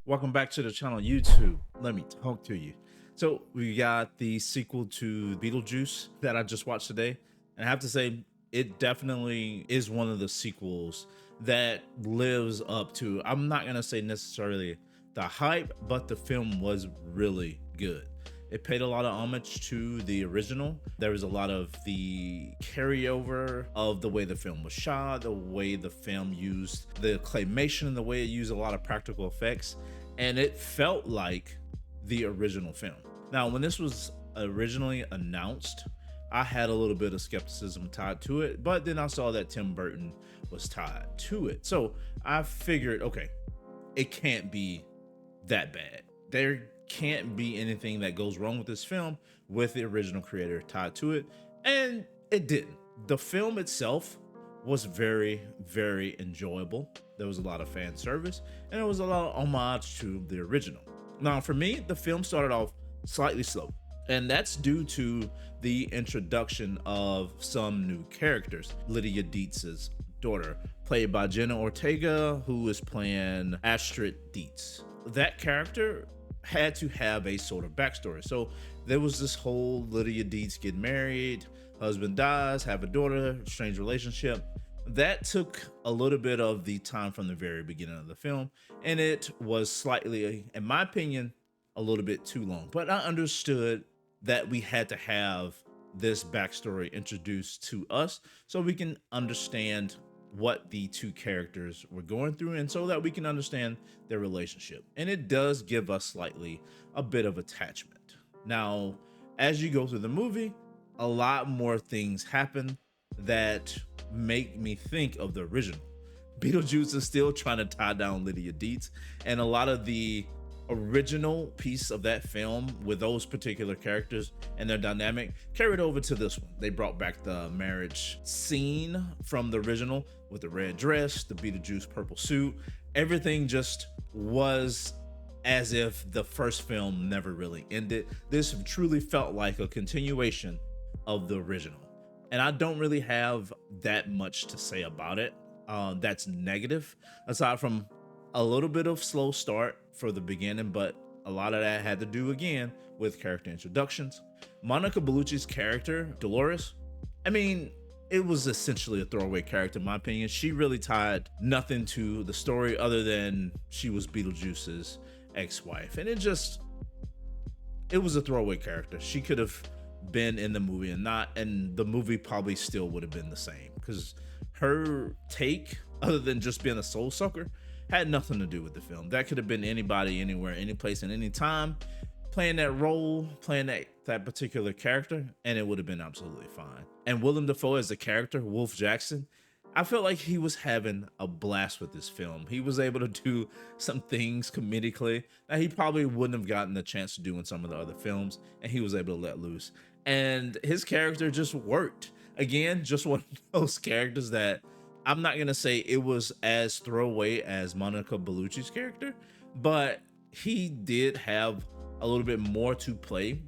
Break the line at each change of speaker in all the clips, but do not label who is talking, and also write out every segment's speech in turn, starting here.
Welcome back to the channel, YouTube. Let me talk to you. So we got the sequel to Beetlejuice that I just watched today, and I have to say it definitely is one of the sequels that lives up to, I'm not gonna say necessarily the hype, but the film was really good. It paid a lot of homage to the original. There was a lot of the carryover of the way the film was shot, the way the film used the claymation, the way it used a lot of practical effects, and it felt like the original film. Now, when this was originally announced, I had a little bit of skepticism tied to it, but then I saw that Tim Burton was tied to it. So I figured, okay, it can't be that bad. There can't be anything that goes wrong with this film with the original creator tied to it, and it didn't. The film itself was very, very enjoyable. There was a lot of fan service, and there was a lot of homage to the original. Now, for me, the film started off slightly slow, and that's due to the introduction of some new characters. Lydia, Deetz's daughter, played by Jenna Ortega, who is playing Astrid Deetz. That character had to have a sort of backstory. So there was this whole Lydia Deetz get married, husband dies, have a daughter, strange relationship. That took a little bit of the time from the very beginning of the film, and it was slightly, in my opinion, a little bit too long. But I understood that we had to have this backstory introduced to us so we can understand what the two characters were going through, and so that we can understand their relationship. And it does give us slightly a bit of attachment. Now, as you go through the movie, a lot more things happen that make me think of the original. Beetlejuice is still trying to tie down Lydia Deetz, and a lot of the original piece of that film with those particular characters and their dynamic carried over to this one. They brought back the marriage scene from the original with the red dress, the Beetlejuice purple suit. Everything just was as if the first film never really ended. This truly felt like a continuation of the original, and I don't really have that much to say about it that's negative, aside from a little bit of slow start for the beginning, but a lot of that had to do again with character introductions. Monica Bellucci's character, Dolores, I mean, it was essentially a throwaway character in my opinion. She really tied nothing to the story other than she was Beetlejuice's ex-wife, and it was a throwaway character. She could have been in the movie and the movie probably still would have been the same, because her take, other than just being a soul sucker, had nothing to do with the film. That could have been anybody, anywhere, any place, and any time, playing that role, playing that particular character, and it would have been absolutely fine. And Willem Dafoe as the character, Wolf Jackson, I felt like he was having a blast with this film. He was able to do some things comedically that he probably wouldn't have gotten the chance to do in some of the other films, and he was able to let loose. And his character just worked. Again, just one of those characters that I'm not gonna say it was as throwaway as Monica Bellucci's character, but he did have a little bit more to play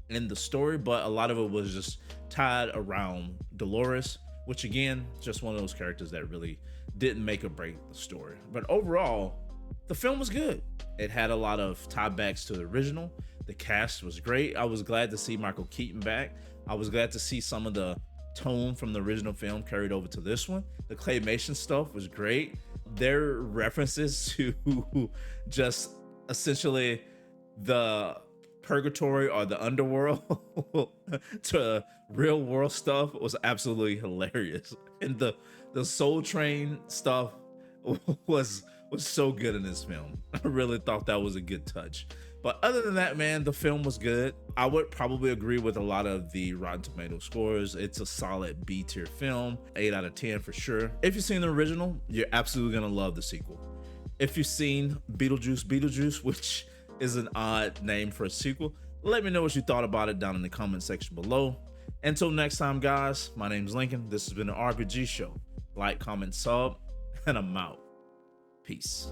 in the story, but a lot of it was just tied around Dolores, which again, just one of those characters that really didn't make or break the story. But overall, the film was good. It had a lot of tiebacks to the original. The cast was great. I was glad to see Michael Keaton back. I was glad to see some of the tone from the original film carried over to this one. The claymation stuff was great. Their references to just essentially the purgatory or the underworld to real world stuff was absolutely hilarious. And the Soul Train stuff was so good in this film. I really thought that was a good touch. But other than that, man, the film was good. I would probably agree with a lot of the Rotten Tomato scores. It's a solid B tier film, 8 out of 10 for sure. If you've seen the original, you're absolutely gonna love the sequel. If you've seen Beetlejuice Beetlejuice, which is an odd name for a sequel, let me know what you thought about it down in the comment section below. Until next time, guys, my name's Lincoln. This has been an RPG show. Like, comment, sub, and I'm out. Peace.